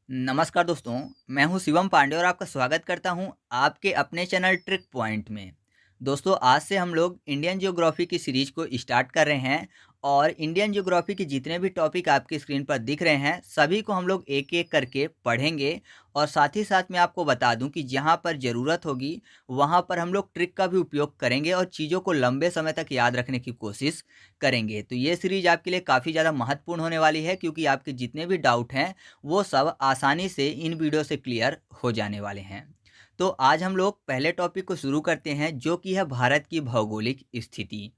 नमस्कार दोस्तों, मैं हूं शिवम पांडे और आपका स्वागत करता हूं आपके अपने चैनल ट्रिक पॉइंट में। दोस्तों, आज से हम लोग इंडियन ज्योग्राफी की सीरीज को स्टार्ट कर रहे हैं और इंडियन ज्योग्राफी के जितने भी टॉपिक आपकी स्क्रीन पर दिख रहे हैं सभी को हम लोग एक एक करके पढ़ेंगे। और साथ ही साथ मैं आपको बता दूं कि जहां पर ज़रूरत होगी वहां पर हम लोग ट्रिक का भी उपयोग करेंगे और चीज़ों को लंबे समय तक याद रखने की कोशिश करेंगे। तो ये सीरीज आपके लिए काफ़ी ज़्यादा महत्वपूर्ण होने वाली है, क्योंकि आपके जितने भी डाउट हैं वो सब आसानी से इन वीडियो से क्लियर हो जाने वाले हैं। तो आज हम लोग पहले टॉपिक को शुरू करते हैं, जो कि है भारत की भौगोलिक स्थिति।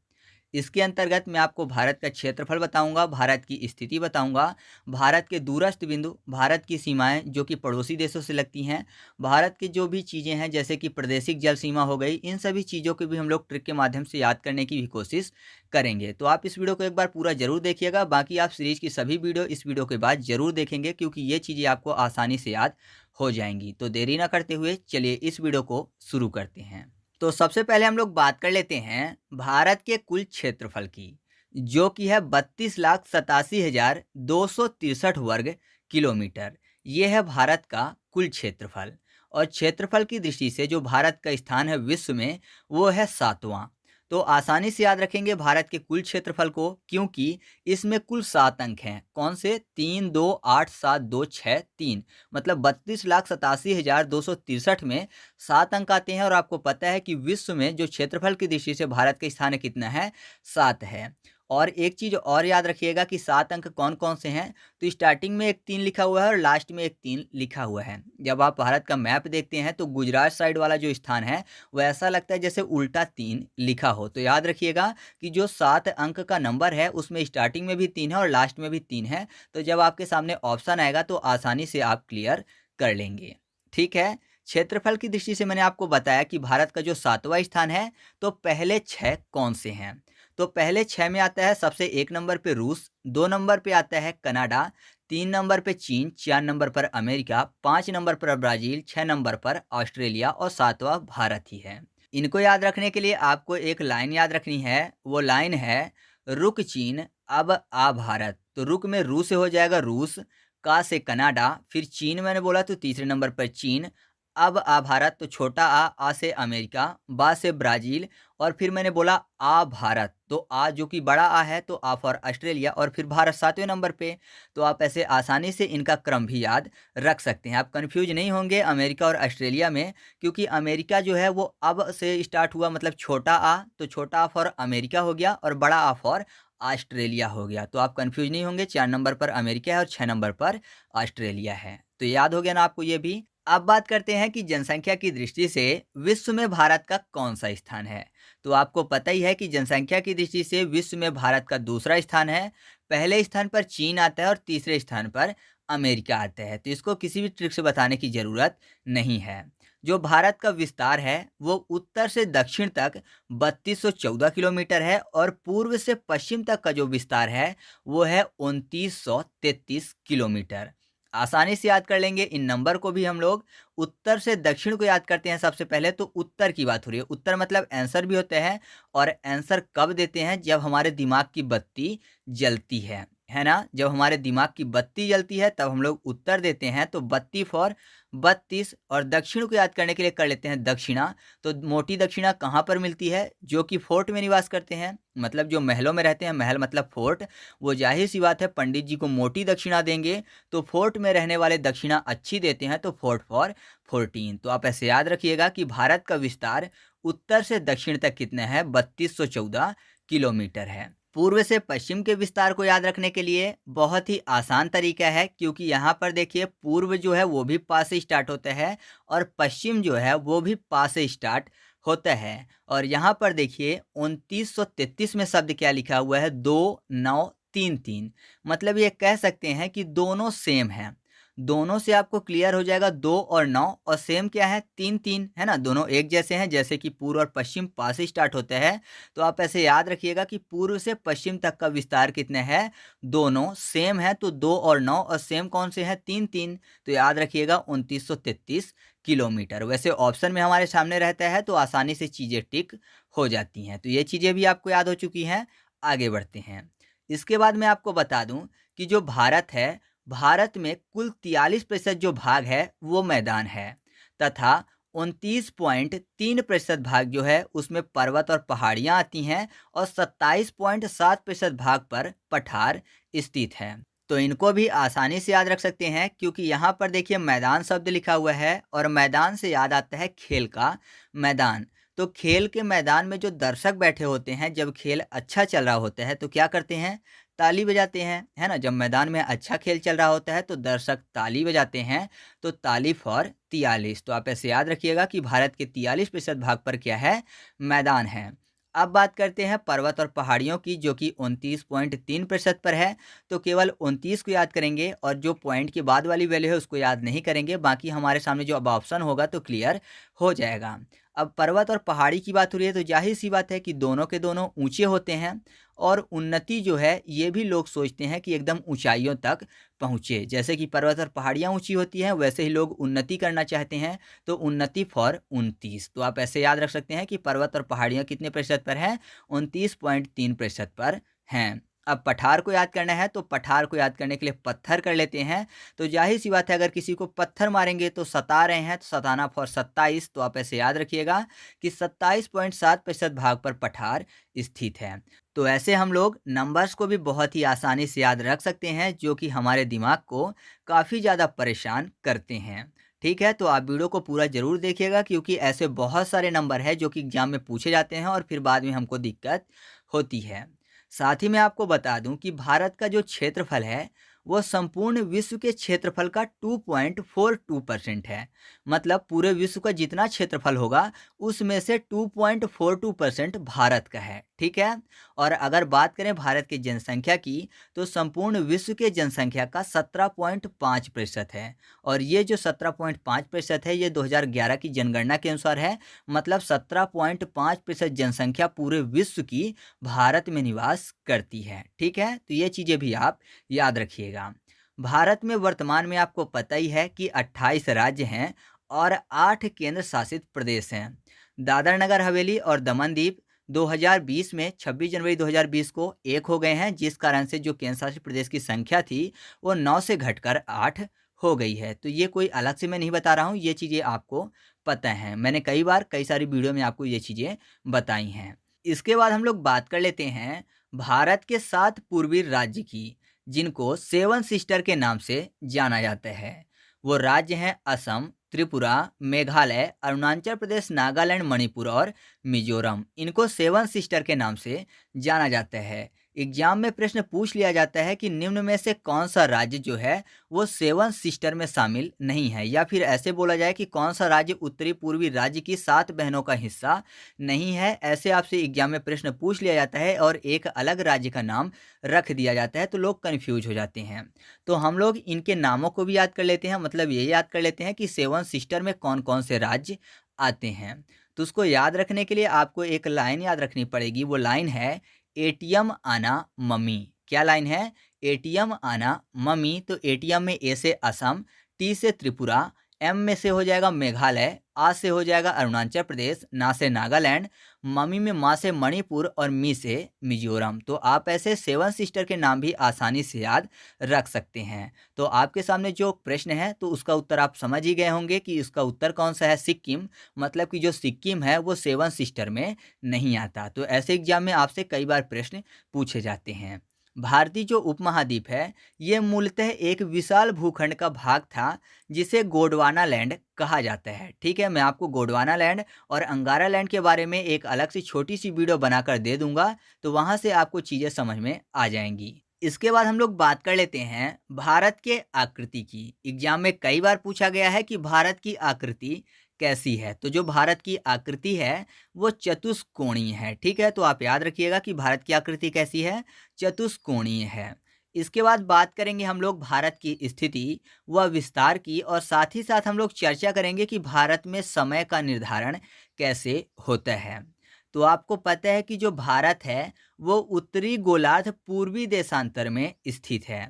इसके अंतर्गत मैं आपको भारत का क्षेत्रफल बताऊंगा, भारत की स्थिति बताऊंगा, भारत के दूरस्थ बिंदु, भारत की सीमाएं जो कि पड़ोसी देशों से लगती हैं, भारत की जो भी चीज़ें हैं जैसे कि प्रादेशिक जल सीमा हो गई, इन सभी चीज़ों को भी हम लोग ट्रिक के माध्यम से याद करने की भी कोशिश करेंगे। तो आप इस वीडियो को एक बार पूरा जरूर देखिएगा। बाकी आप सीरीज की सभी वीडियो इस वीडियो के बाद जरूर देखेंगे, क्योंकि ये चीज़ें आपको आसानी से याद हो जाएंगी। तो देरी ना करते हुए चलिए इस वीडियो को शुरू करते हैं। तो सबसे पहले हम लोग बात कर लेते हैं भारत के कुल क्षेत्रफल की, जो कि है 32,87,263 वर्ग किलोमीटर। ये है भारत का कुल क्षेत्रफल। और क्षेत्रफल की दृष्टि से जो भारत का स्थान है विश्व में, वो है 7वां। तो आसानी से याद रखेंगे भारत के कुल क्षेत्रफल को, क्योंकि इसमें कुल 7 अंक हैं। कौन से? 3, 2, 8, 7, 2, 6, 3। मतलब 32,87,263 में 7 अंक आते हैं। और आपको पता है कि विश्व में जो क्षेत्रफल की दृष्टि से भारत का स्थान कितना है? 7 है। और एक चीज़ और याद रखिएगा कि 7 अंक कौन कौन से हैं। तो स्टार्टिंग में एक 3 लिखा हुआ है और लास्ट में एक 3 लिखा हुआ है। जब आप भारत का मैप देखते हैं तो गुजरात साइड वाला जो स्थान है वो ऐसा लगता है जैसे उल्टा 3 लिखा हो। तो याद रखिएगा कि जो 7 अंक का नंबर है उसमें स्टार्टिंग में भी 3 है और लास्ट में भी 3 है। तो जब आपके सामने ऑप्शन आएगा तो आसानी से आप क्लियर कर लेंगे। ठीक है। क्षेत्रफल की दृष्टि से मैंने आपको बताया कि भारत का जो 7वां स्थान है, तो पहले 6 कौन से हैं? तो पहले 6 में आता है सबसे 1 नंबर पे रूस, 2 नंबर पे आता है कनाडा, 3 नंबर पे चीन, 4 नंबर पर अमेरिका, 5 नंबर पर ब्राज़ील, 6 नंबर पर ऑस्ट्रेलिया और 7वां भारत ही है। इनको याद रखने के लिए आपको एक लाइन याद रखनी है। वो लाइन है, रुक चीन अब आ भारत। तो रुक में रू से हो जाएगा रूस, का से कनाडा, फिर चीन मैंने बोला तो तीसरे नंबर पर चीन, अब आ भारत तो छोटा आ से अमेरिका, बा से ब्राज़ील, और फिर मैंने बोला आ भारत, तो आ जो कि बड़ा आ है तो आ फॉर ऑस्ट्रेलिया, और फिर भारत 7वें नंबर पे। तो आप ऐसे आसानी से इनका क्रम भी याद रख सकते हैं। आप कंफ्यूज नहीं होंगे अमेरिका और ऑस्ट्रेलिया में, क्योंकि अमेरिका जो है वो अब से स्टार्ट हुआ, मतलब छोटा आ, तो छोटा आ फॉर अमेरिका हो गया और बड़ा आ फॉर ऑस्ट्रेलिया हो गया। तो आप कंफ्यूज नहीं होंगे। 4 नंबर पर अमेरिका है और 6 नंबर पर ऑस्ट्रेलिया है। तो याद हो गया ना आपको ये भी। अब बात करते हैं कि जनसंख्या की दृष्टि से विश्व में भारत का कौन सा स्थान है। तो आपको पता ही है कि जनसंख्या की दृष्टि से विश्व में भारत का दूसरा स्थान है। पहले स्थान पर चीन आता है और तीसरे स्थान पर अमेरिका आता है। तो इसको किसी भी ट्रिक से बताने की ज़रूरत नहीं है। जो भारत का विस्तार है वो उत्तर से दक्षिण तक 3214 किलोमीटर है, और पूर्व से पश्चिम तक का जो विस्तार है वो है 2933 किलोमीटर। आसानी से याद कर लेंगे इन नंबर को भी हम लोग। उत्तर से दक्षिण को याद करते हैं सबसे पहले, तो उत्तर की बात हो रही है। उत्तर मतलब आंसर भी होते हैं, और आंसर कब देते हैं? जब हमारे दिमाग की बत्ती जलती है ना। जब हमारे दिमाग की बत्ती जलती है तब हम लोग उत्तर देते हैं। तो 32 फॉर 32। और दक्षिण को याद करने के लिए कर लेते हैं दक्षिणा। तो मोटी दक्षिणा कहाँ पर मिलती है? जो कि फोर्ट में निवास करते हैं, मतलब जो महलों में रहते हैं। महल मतलब फोर्ट। वो जाहिर सी बात है पंडित जी को मोटी दक्षिणा देंगे, तो फोर्ट में रहने वाले दक्षिणा अच्छी देते हैं, तो फोर्ट फॉर 14। तो आप ऐसे याद रखिएगा कि भारत का विस्तार उत्तर से दक्षिण तक कितना है? 3214 किलोमीटर है। पूर्व से पश्चिम के विस्तार को याद रखने के लिए बहुत ही आसान तरीका है, क्योंकि यहाँ पर देखिए पूर्व जो है वो भी पा से स्टार्ट होता है और पश्चिम जो है वो भी पा से स्टार्ट होता है। और यहाँ पर देखिए 2933 में शब्द क्या लिखा हुआ है? 2933। मतलब ये कह सकते हैं कि दोनों सेम हैं। दोनों से आपको क्लियर हो जाएगा 2 और 9, और सेम क्या है? 3 है ना। दोनों एक जैसे हैं, जैसे कि पूर्व और पश्चिम पास से स्टार्ट होता है। तो आप ऐसे याद रखिएगा कि पूर्व से पश्चिम तक का विस्तार कितने हैं? दोनों सेम है। तो 2 और 9, और सेम कौन से हैं? 3। तो याद रखिएगा 2933 किलोमीटर। वैसे ऑप्शन में हमारे सामने रहता है तो आसानी से चीज़ें टिक हो जाती हैं। तो ये चीज़ें भी आपको याद हो चुकी हैं। आगे बढ़ते हैं। इसके बाद मैं आपको बता दूं कि जो भारत है भारत में कुल 43% जो भाग है वो मैदान है तथा 29.3% भाग जो है उसमें पर्वत और पहाड़ियाँ आती हैं और 27.7% भाग पर पठार स्थित है। तो इनको भी आसानी से याद रख सकते हैं क्योंकि यहाँ पर देखिए मैदान शब्द लिखा हुआ है और मैदान से याद आता है खेल का मैदान। तो खेल के मैदान में जो दर्शक बैठे होते हैं जब खेल अच्छा चल रहा होता है तो क्या करते हैं, ताली बजाते हैं, है ना। जब मैदान में अच्छा खेल चल रहा होता है तो दर्शक ताली बजाते हैं। तो ताली फॉर 43। तो आप ऐसे याद रखिएगा कि भारत के 43% भाग पर क्या है, मैदान है। अब बात करते हैं पर्वत और पहाड़ियों की जो कि 29.3% पर है। तो केवल 29 को याद करेंगे और जो पॉइंट के बाद वाली वैल्यू है उसको याद नहीं करेंगे। बाकी हमारे सामने जो अब ऑप्शन होगा तो क्लियर हो जाएगा। अब पर्वत और पहाड़ी की बात हो रही है तो जाहिर सी बात है कि दोनों के दोनों ऊंचे होते हैं और उन्नति जो है ये भी लोग सोचते हैं कि एकदम ऊंचाइयों तक पहुँचे। जैसे कि पर्वत और पहाड़ियाँ ऊंची होती हैं वैसे ही लोग उन्नति करना चाहते हैं। तो उन्नति फॉर 29। तो आप ऐसे याद रख सकते हैं कि पर्वत और पहाड़ियाँ कितने प्रतिशत पर हैं, 29.3% पर हैं। अब पठार को याद करना है तो पठार को याद करने के लिए पत्थर कर लेते हैं। तो जाहिर सी बात है अगर किसी को पत्थर मारेंगे तो सता रहे हैं तो सताना फॉर 27। तो आप ऐसे याद रखिएगा कि 27.7% भाग पर पठार स्थित है। तो ऐसे हम लोग नंबर्स को भी बहुत ही आसानी से याद रख सकते हैं जो कि हमारे दिमाग को काफ़ी ज़्यादा परेशान करते हैं। ठीक है, तो आप वीडियो को पूरा ज़रूर देखिएगा क्योंकि ऐसे बहुत सारे नंबर हैं जो कि एग्जाम में पूछे जाते हैं और फिर बाद में हमको दिक्कत होती है। साथ ही मैं आपको बता दूं कि भारत का जो क्षेत्रफल है वो संपूर्ण विश्व के क्षेत्रफल का 2.42% है। मतलब पूरे विश्व का जितना क्षेत्रफल होगा उसमें से 2.42% भारत का है। ठीक है, और अगर बात करें भारत की जनसंख्या की तो संपूर्ण विश्व के जनसंख्या का 17.5% है। और ये जो 17.5% है ये 2011 की जनगणना के अनुसार है। मतलब 17.5% जनसंख्या पूरे विश्व की भारत में निवास करती है। ठीक है, तो ये चीज़ें भी आप याद रखिएगा। भारत में वर्तमान में आपको पता ही है कि 28 राज्य हैं और 8 केंद्र शासित प्रदेश हैं। दादर नगर हवेली और दमन दीप 2020 में 26 जनवरी 2020 को एक हो गए हैं, जिस कारण से जो केंद्र शासित प्रदेश की संख्या थी वो 9 से घटकर 8 हो गई है। तो ये कोई अलग से मैं नहीं बता रहा हूँ, ये चीज़ें आपको पता हैं। मैंने कई बार कई सारी वीडियो में आपको ये चीज़ें बताई हैं। इसके बाद हम लोग बात कर लेते हैं भारत के 7 पूर्वी राज्य की जिनको सेवन सिस्टर के नाम से जाना जाता है। वो राज्य हैं असम, त्रिपुरा, मेघालय, अरुणाचल प्रदेश, नागालैंड, मणिपुर और मिजोरम। इनको सेवन सिस्टर के नाम से जाना जाता है। एग्जाम में प्रश्न पूछ लिया जाता है कि निम्न में से कौन सा राज्य जो है वो सेवन सिस्टर में शामिल नहीं है, या फिर ऐसे बोला जाए कि कौन सा राज्य उत्तरी पूर्वी राज्य की 7 बहनों का हिस्सा नहीं है। ऐसे आपसे एग्जाम में प्रश्न पूछ लिया जाता है और एक अलग राज्य का नाम रख दिया जाता है तो लोग कन्फ्यूज हो जाते हैं। तो हम लोग इनके नामों को भी याद कर लेते हैं। मतलब ये याद कर लेते हैं कि सेवन सिस्टर में कौन कौन से राज्य आते हैं। तो उसको याद रखने के लिए आपको एक लाइन याद रखनी पड़ेगी। वो लाइन है एटीएम आना मम्मी। क्या लाइन है? एटीएम आना मम्मी। तो एटीएम में ए से असम, टी से त्रिपुरा, एम में से हो जाएगा मेघालय, आ से हो जाएगा अरुणाचल प्रदेश, ना से नागालैंड, मम्मी में माँ से मणिपुर और मी से मिजोरम। तो आप ऐसे सेवन सिस्टर के नाम भी आसानी से याद रख सकते हैं। तो आपके सामने जो प्रश्न है तो उसका उत्तर आप समझ ही गए होंगे कि इसका उत्तर कौन सा है, सिक्किम। मतलब कि जो सिक्किम है वो सेवन सिस्टर में नहीं आता। तो ऐसे एग्जाम में आपसे कई बार प्रश्न पूछे जाते हैं। भारतीय जो उपमहाद्वीप है ये मूलतः एक विशाल भूखंड का भाग था जिसे गोंडवाना लैंड कहा जाता है। ठीक है, मैं आपको गोंडवाना लैंड और अंगारा लैंड के बारे में एक अलग सी छोटी सी वीडियो बनाकर दे दूंगा, तो वहां से आपको चीज़ें समझ में आ जाएंगी। इसके बाद हम लोग बात कर लेते हैं भारत के आकृति की। एग्जाम में कई बार पूछा गया है कि भारत की आकृति कैसी है। तो जो भारत की आकृति है वो चतुष्कोणीय है। ठीक है, तो आप याद रखिएगा कि भारत की आकृति कैसी है, चतुष्कोणीय है। इसके बाद बात करेंगे हम लोग भारत की स्थिति व विस्तार की और साथ ही साथ हम लोग चर्चा करेंगे कि भारत में समय का निर्धारण कैसे होता है। तो आपको पता है कि जो भारत है वो उत्तरी गोलार्ध पूर्वी देशांतर में स्थित है।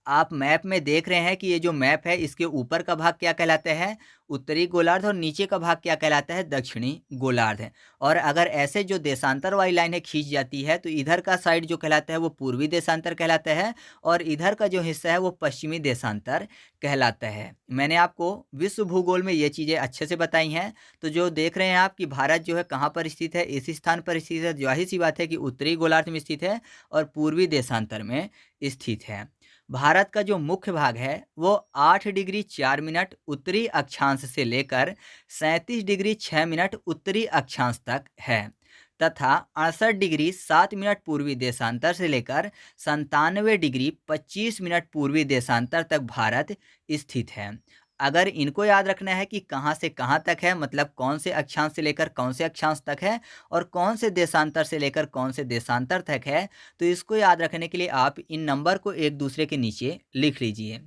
आप मैप में देख रहे हैं कि ये जो मैप है इसके ऊपर का भाग क्या कहलाता है, उत्तरी गोलार्ध, और नीचे का भाग क्या कहलाता है, दक्षिणी गोलार्ध है। और अगर ऐसे जो देशांतर वाली लाइनें खींच जाती है तो इधर का साइड जो कहलाता है वो पूर्वी देशांतर कहलाता है, और इधर का जो हिस्सा है वो पश्चिमी देशांतर कहलाता है। मैंने आपको विश्व भूगोल में ये चीज़ें अच्छे से बताई हैं। तो जो देख रहे हैं आप कि भारत जो है कहाँ पर स्थित है, इस स्थान पर स्थित है। जाहिर सी बात है कि उत्तरी गोलार्ध में स्थित है और पूर्वी देशांतर में स्थित है। भारत का जो मुख्य भाग है वो 8 डिग्री 4 मिनट उत्तरी अक्षांश से लेकर 37 डिग्री 6 मिनट उत्तरी अक्षांश तक है, तथा 68 डिग्री 7 मिनट पूर्वी देशांतर से लेकर 97 डिग्री 25 मिनट पूर्वी देशांतर तक भारत स्थित है। अगर इनको याद रखना है कि कहाँ से कहाँ तक है, मतलब कौन से अक्षांश से लेकर कौन से अक्षांश तक है और कौन से देशांतर से लेकर कौन से देशांतर तक है, तो इसको याद रखने के लिए आप इन नंबर को एक दूसरे के नीचे लिख लीजिए।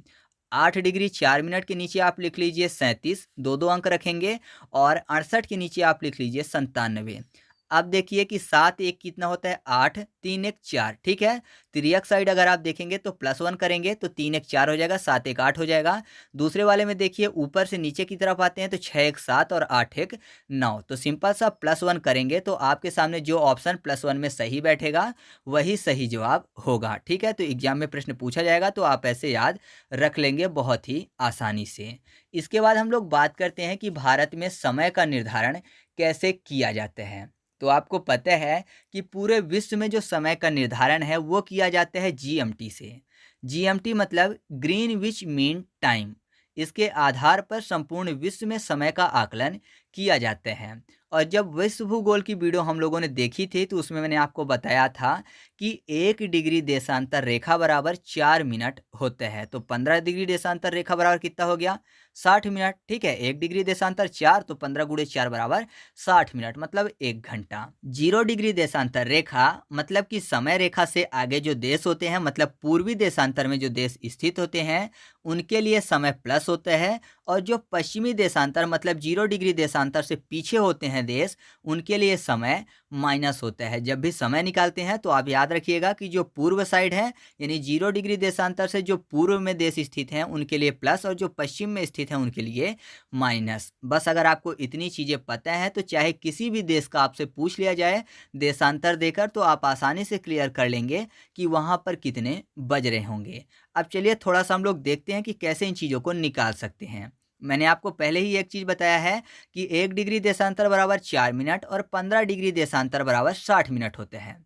8 डिग्री 4 मिनट के नीचे आप लिख लीजिए 37, दो दो अंक रखेंगे, और 68 के नीचे आप लिख लीजिए 97। अब देखिए कि 7 एक कितना होता है, 8, 3 एक 4, ठीक है। तिर्यक साइड अगर आप देखेंगे तो +1 करेंगे तो 3 एक 4 हो जाएगा, 7 एक 8 हो जाएगा। दूसरे वाले में देखिए ऊपर से नीचे की तरफ आते हैं तो 6 एक 7 और 8 एक 9। तो सिंपल सा +1 करेंगे तो आपके सामने जो ऑप्शन +1 में सही बैठेगा वही सही जवाब होगा, ठीक है। तो एग्जाम में प्रश्न पूछा जाएगा तो आप ऐसे याद रख लेंगे बहुत ही आसानी से। इसके बाद हम लोग बात करते हैं कि भारत में समय का निर्धारण कैसे किया जाता है। तो आपको पता है कि पूरे विश्व में जो समय का निर्धारण है वो किया जाता है जीएमटी से। जीएमटी मतलब ग्रीनविच मीन टाइम। इसके आधार पर संपूर्ण विश्व में समय का आकलन किया जाता है। और जब विश्व भूगोल की वीडियो हम लोगों ने देखी थी तो उसमें मैंने आपको बताया था कि 1 डिग्री देशांतर रेखा बराबर 4 मिनट होते हैं। तो 15 डिग्री देशांतर रेखा बराबर कितना हो गया, 60 मिनट, ठीक है। 1 डिग्री देशांतर 4 तो 15 गुणे 4 बराबर 60 मिनट, मतलब 1 घंटा। 0 डिग्री देशांतर रेखा मतलब कि समय रेखा से आगे जो देश होते हैं, मतलब पूर्वी देशांतर में जो देश स्थित होते हैं उनके लिए समय प्लस होता है, और जो पश्चिमी देशांतर मतलब 0 डिग्री देशांतर से पीछे होते हैं देश, उनके लिए समय माइनस होता है। जब भी समय निकालते हैं तो आप याद रखिएगा कि जो पूर्व साइड है यानी 0 डिग्री देशांतर से जो पूर्व में देश स्थित हैं उनके लिए प्लस, और जो पश्चिम में स्थित हैं उनके लिए माइनस। बस अगर आपको इतनी चीज़ें पता है तो चाहे किसी भी देश का आपसे पूछ लिया जाए देशांतर देकर तो आप आसानी से क्लियर कर लेंगे कि वहाँ पर कितने बज रहे होंगे। अब चलिए थोड़ा सा हम लोग देखते हैं कि कैसे इन चीज़ों को निकाल सकते हैं। मैंने आपको पहले ही एक चीज़ बताया है कि 1 डिग्री देशांतर बराबर 4 मिनट और 15 डिग्री देशांतर बराबर 60 मिनट होते हैं।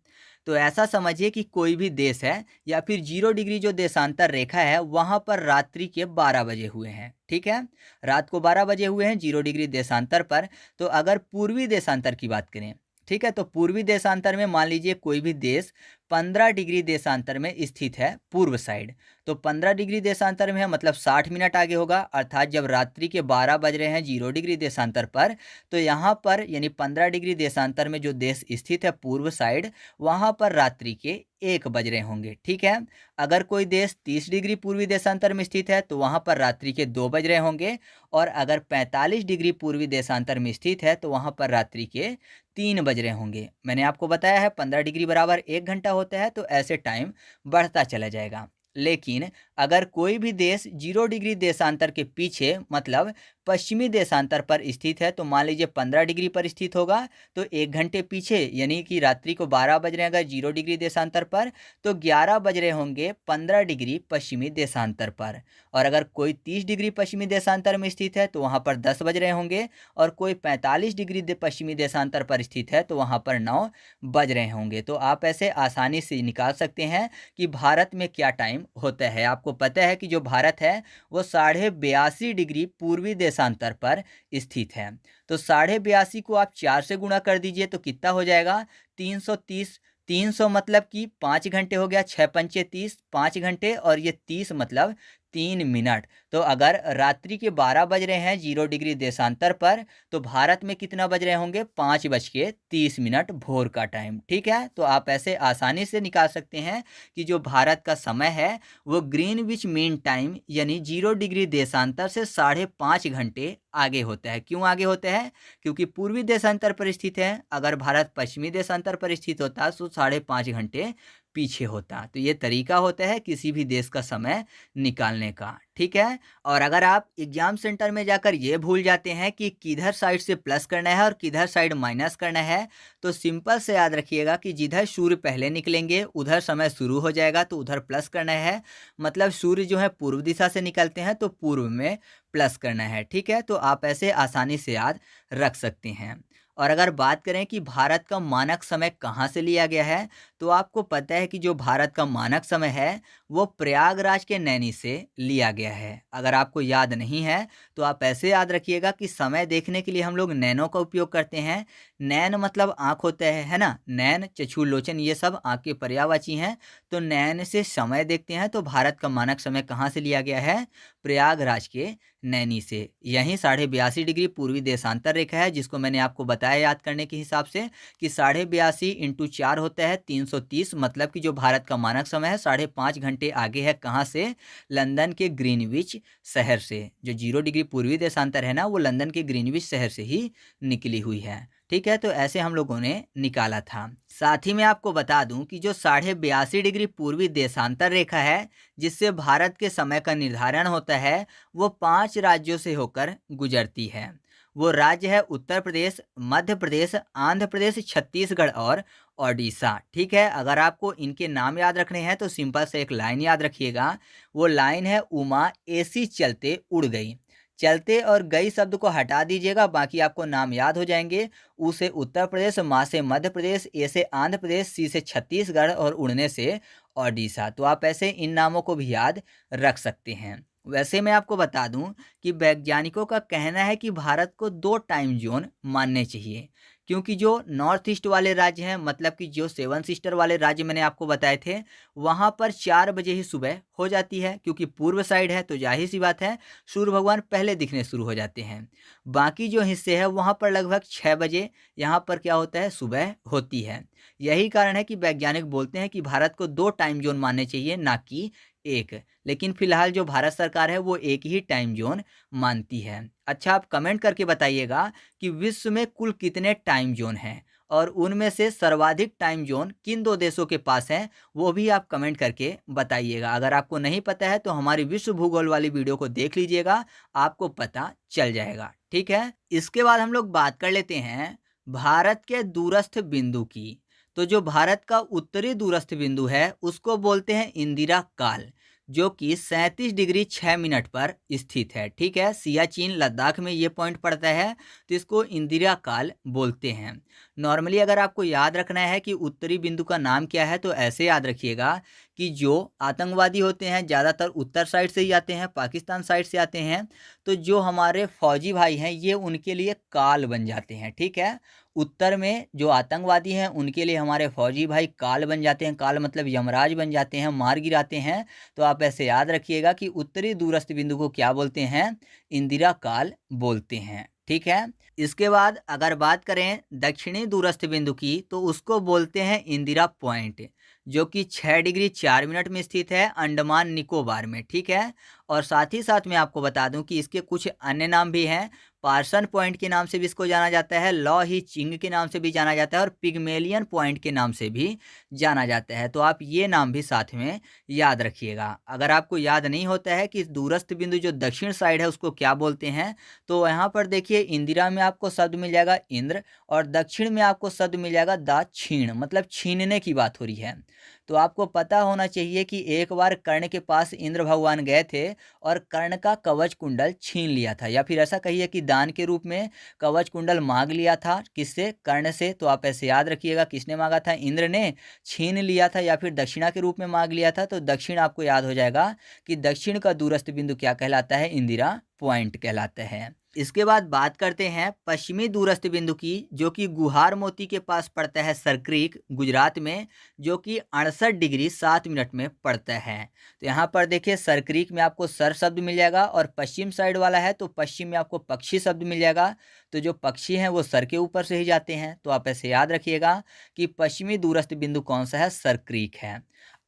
तो ऐसा समझिए कि कोई भी देश है या फिर 0 डिग्री जो देशांतर रेखा है वहाँ पर रात्रि के 12 बजे हुए हैं, ठीक है। रात को 12 बजे हुए हैं 0 डिग्री देशांतर पर। तो अगर पूर्वी देशांतर की बात करें, ठीक है, तो पूर्वी देशांतर में मान लीजिए कोई भी देश 15 डिग्री देशांतर में स्थित है पूर्व साइड, तो 15 डिग्री देशांतर में है मतलब 60 मिनट आगे होगा। अर्थात जब रात्रि के 12 बज रहे हैं 0 डिग्री देशांतर पर, तो यहाँ पर यानी 15 डिग्री देशांतर में जो देश स्थित है पूर्व साइड, वहाँ पर रात्रि के 1 बज रहे होंगे, ठीक है। अगर कोई देश 30 डिग्री पूर्वी देशांतर में स्थित है तो वहाँ पर रात्रि के 2 बज रहे होंगे, और अगर 45 डिग्री पूर्वी देशांतर में स्थित है तो वहाँ पर रात्रि के 3 बज रहे होंगे। मैंने आपको बताया है 15 डिग्री बराबर 1 घंटा होता है, तो ऐसे टाइम बढ़ता चला जाएगा। लेकिन अगर कोई भी देश 0 डिग्री देशांतर के पीछे मतलब पश्चिमी देशांतर पर स्थित है, तो मान लीजिए 15 डिग्री पर स्थित होगा तो 1 घंटे पीछे यानी कि रात्रि को 12 बज रहे हैं अगर 0 डिग्री देशांतर पर, तो 11 बज रहे होंगे 15 डिग्री पश्चिमी देशांतर पर। और अगर कोई 30 डिग्री पश्चिमी देशांतर में स्थित है तो वहाँ पर 10 बज रहे होंगे, और कोई 45 डिग्री पश्चिमी देशांतर पर स्थित है तो वहाँ पर 9 बज रहे होंगे। तो आप ऐसे आसानी से निकाल सकते हैं कि भारत में क्या टाइम होता है। आपको पता है कि जो भारत है वो 82.5 डिग्री पूर्वी देशांतर पर स्थित है। तो 82.5 को आप 4 से गुणा कर दीजिए तो कितना हो जाएगा, 330। 300 मतलब कि 5 घंटे हो गया, 6 पंचे 30, 5 घंटे, और ये 30 मतलब 3 मिनट। तो अगर रात्रि के 12 बज रहे हैं 0 डिग्री देशांतर पर, तो भारत में कितना बज रहे होंगे, 5:30 भोर का टाइम, ठीक है। तो आप ऐसे आसानी से निकाल सकते हैं कि जो भारत का समय है वो ग्रीनविच मीन टाइम यानी 0 डिग्री देशांतर से 5.5 घंटे आगे होता है। क्यों आगे होता है, क्योंकि पूर्वी देशांतर पर स्थित है। अगर भारत पश्चिमी देशांतर पर स्थित होता तो 5.5 घंटे पीछे होता। तो ये तरीका होता है किसी भी देश का समय निकालने का, ठीक है। और अगर आप एग्जाम सेंटर में जाकर ये भूल जाते हैं कि किधर साइड से प्लस करना है और किधर साइड माइनस करना है, तो सिंपल से याद रखिएगा कि जिधर सूर्य पहले निकलेंगे उधर समय शुरू हो जाएगा, तो उधर प्लस करना है। मतलब सूर्य जो है पूर्व दिशा से निकलते हैं तो पूर्व में प्लस करना है, ठीक है। तो आप ऐसे आसानी से याद रख सकते हैं। और अगर बात करें कि भारत का मानक समय कहाँ से लिया गया है, तो आपको पता है कि जो भारत का मानक समय है वो प्रयागराज के नैनी से लिया गया है। अगर आपको याद नहीं है तो आप ऐसे याद रखिएगा कि समय देखने के लिए हम लोग नैनों का उपयोग करते हैं। नैन मतलब आँख होता है ना। नैन, चक्षु, लोचन ये सब आँख के पर्यायवाची हैं। तो नैन से समय देखते हैं। तो भारत का मानक समय कहाँ से लिया गया है? प्रयागराज के नैनी से। यहीं 82.5 डिग्री पूर्वी देशांतर रेखा है, जिसको मैंने आपको बताया याद करने के हिसाब से कि 82.5 इंटू 4 होता है 330। मतलब कि जो भारत का मानक समय है 5.5 घंटे आगे है। कहाँ से? लंदन के ग्रीनविच शहर से। जो 0 डिग्री पूर्वी देशांतर है ना, वो लंदन के ग्रीनविच शहर से ही निकली हुई है, ठीक है। तो ऐसे हम लोगों ने निकाला था। साथ ही मैं आपको बता दूं कि जो 82.5 डिग्री पूर्वी देशांतर रेखा है जिससे भारत के समय का निर्धारण होता है, वो 5 राज्यों से होकर गुजरती है। वो राज्य है उत्तर प्रदेश, मध्य प्रदेश, आंध्र प्रदेश, छत्तीसगढ़ और ओडिशा, ठीक है। अगर आपको इनके नाम याद रखने हैं तो सिंपल से एक लाइन याद रखिएगा। वो लाइन है, उमा ऐसी चलते उड़ गई। चलते और गई शब्द को हटा दीजिएगा, बाकी आपको नाम याद हो जाएंगे। उ से उत्तर प्रदेश, मा से मध्य प्रदेश, ए से आंध्र प्रदेश, सी से छत्तीसगढ़ और उड़ने से ओडिशा। तो आप ऐसे इन नामों को भी याद रख सकते हैं। वैसे मैं आपको बता दूं कि वैज्ञानिकों का कहना है कि भारत को 2 टाइम जोन मानने चाहिए, क्योंकि जो नॉर्थ ईस्ट वाले राज्य हैं, मतलब कि जो 7 सिस्टर वाले राज्य मैंने आपको बताए थे, वहाँ पर 4 बजे ही सुबह हो जाती है, क्योंकि पूर्व साइड है तो जाहिर सी बात है सूर्य भगवान पहले दिखने शुरू हो जाते हैं। बाकी जो हिस्से हैं वहाँ पर लगभग 6 बजे यहाँ पर क्या होता है, सुबह होती है। यही कारण है कि वैज्ञानिक बोलते हैं कि भारत को 2 टाइम जोन मानने चाहिए, ना कि एक। लेकिन फिलहाल जो भारत सरकार है वो एक ही टाइम जोन मानती है। अच्छा, आप कमेंट करके बताइएगा कि विश्व में कुल कितने टाइम जोन हैं और उनमें से सर्वाधिक टाइम जोन किन 2 देशों के पास हैं, वो भी आप कमेंट करके बताइएगा। अगर आपको नहीं पता है तो हमारी विश्व भूगोल वाली वीडियो को देख लीजिएगा, आपको पता चल जाएगा, ठीक है। इसके बाद हम लोग बात कर लेते हैं भारत के दूरस्थ बिंदु की। तो जो भारत का उत्तरी दूरस्थ बिंदु है उसको बोलते हैं इंदिरा काल, जो कि 37 डिग्री 6 मिनट पर स्थित है, ठीक है। सियाचिन लद्दाख में ये पॉइंट पड़ता है, तो इसको इंदिरा काल बोलते हैं। नॉर्मली अगर आपको याद रखना है कि उत्तरी बिंदु का नाम क्या है, तो ऐसे याद रखिएगा कि जो आतंकवादी होते हैं ज़्यादातर उत्तर साइड से ही आते हैं, पाकिस्तान साइड से आते हैं। तो जो हमारे फौजी भाई हैं ये उनके लिए काल बन जाते हैं, ठीक है। उत्तर में जो आतंकवादी हैं उनके लिए हमारे फौजी भाई काल बन जाते हैं। काल मतलब यमराज बन जाते हैं, मार गिराते हैं। तो आप ऐसे याद रखिएगा कि उत्तरी दूरस्थ बिंदु को क्या बोलते हैं? इंदिरा काल बोलते हैं, ठीक है। इसके बाद अगर बात करें दक्षिणी दूरस्थ बिंदु की, तो उसको बोलते हैं इंदिरा पॉइंट, जो कि 6 डिग्री 4 मिनट में स्थित है अंडमान निकोबार में, ठीक है। और साथ ही साथ मैं आपको बता दूं कि इसके कुछ अन्य नाम भी हैं। पार्सन पॉइंट के नाम से भी इसको जाना जाता है, लॉ ही चिंग के नाम से भी जाना जाता है और पिग्मेलियन पॉइंट के नाम से भी जाना जाता है। तो आप ये नाम भी साथ में याद रखिएगा। अगर आपको याद नहीं होता है कि दूरस्थ बिंदु जो दक्षिण साइड है उसको क्या बोलते हैं, तो यहाँ पर देखिए इंदिरा में आपको शब्द मिल जाएगा इंद्र और दक्षिण में आपको शब्द मिल जाएगा दक्षिण, मतलब छीनने की बात हो रही है। तो आपको पता होना चाहिए कि एक बार कर्ण के पास इंद्र भगवान गए थे और कर्ण का कवच कुंडल छीन लिया था, या फिर ऐसा कहिए कि दान के रूप में कवच कुंडल मांग लिया था। किससे? कर्ण से। तो आप ऐसे याद रखिएगा किसने मांगा था? इंद्र ने। छीन लिया था या फिर दक्षिणा के रूप में मांग लिया था, तो दक्षिण आपको याद हो जाएगा कि दक्षिण का दूरस्थ बिंदु क्या कहलाता है? इंदिरा पॉइंट कहलाता है। इसके बाद बात करते हैं पश्चिमी दूरस्थ बिंदु की, जो कि गुहार मोती के पास पड़ता है सरक्रीक गुजरात में, जो कि 68 डिग्री 7 मिनट में पड़ता है। तो यहाँ पर देखिए सरक्रीक में आपको सर शब्द मिल जाएगा और पश्चिम साइड वाला है तो पश्चिम में आपको पक्षी शब्द मिल जाएगा। तो जो पक्षी हैं वो सर के ऊपर से ही जाते हैं। तो आप ऐसे याद रखिएगा कि पश्चिमी दूरस्थ बिंदु कौन सा है? सरक्रीक है।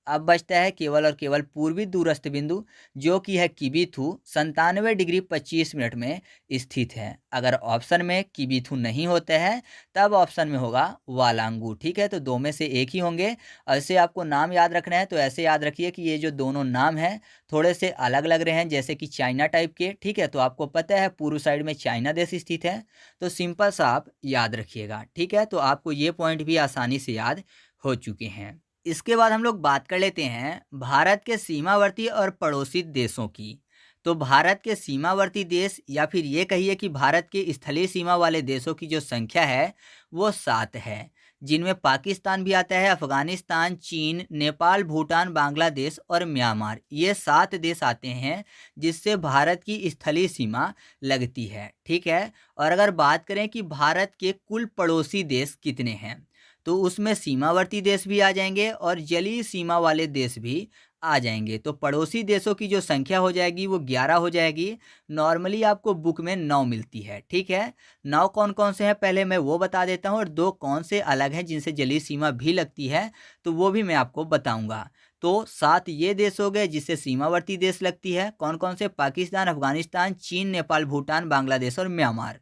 अब बचता है केवल और केवल पूर्वी दूरस्थ बिंदु, जो कि है किबीथु, 97 डिग्री 25 मिनट में स्थित है। अगर ऑप्शन में किबीथु नहीं होते हैं तब ऑप्शन में होगा वालांगू। ठीक है, तो दो में से एक ही होंगे। ऐसे आपको नाम याद रखना है, तो ऐसे याद रखिए कि ये जो दोनों नाम हैं थोड़े से अलग लग रहे हैं, जैसे कि चाइना टाइप के। ठीक है, तो आपको पता है पूर्व साइड में चाइना देश स्थित है, तो सिंपल सा आप याद रखिएगा। ठीक है, तो आपको ये पॉइंट भी आसानी से याद हो चुके हैं। इसके बाद हम लोग बात कर लेते हैं भारत के सीमावर्ती और पड़ोसी देशों की। तो भारत के सीमावर्ती देश, या फिर ये कहिए कि भारत के स्थलीय सीमा वाले देशों की जो संख्या है वो 7 है, जिनमें पाकिस्तान भी आता है, अफगानिस्तान, चीन, नेपाल, भूटान, बांग्लादेश और म्यांमार। ये 7 देश आते हैं जिससे भारत की स्थलीय सीमा लगती है। ठीक है, और अगर बात करें कि भारत के कुल पड़ोसी देश कितने हैं, तो उसमें सीमावर्ती देश भी आ जाएंगे और जलीय सीमा वाले देश भी आ जाएंगे। तो पड़ोसी देशों की जो संख्या हो जाएगी वो 11 हो जाएगी। नॉर्मली आपको बुक में 9 मिलती है। ठीक है, 9 कौन कौन से हैं पहले मैं वो बता देता हूँ, और 2 कौन से अलग हैं जिनसे जलीय सीमा भी लगती है, तो वो भी मैं आपको बताऊंगा। तो 7 ये देश हो गए जिससे सीमावर्ती देश लगती है। कौन कौन से? पाकिस्तान, अफगानिस्तान, चीन, नेपाल, भूटान, बांग्लादेश और म्यांमार।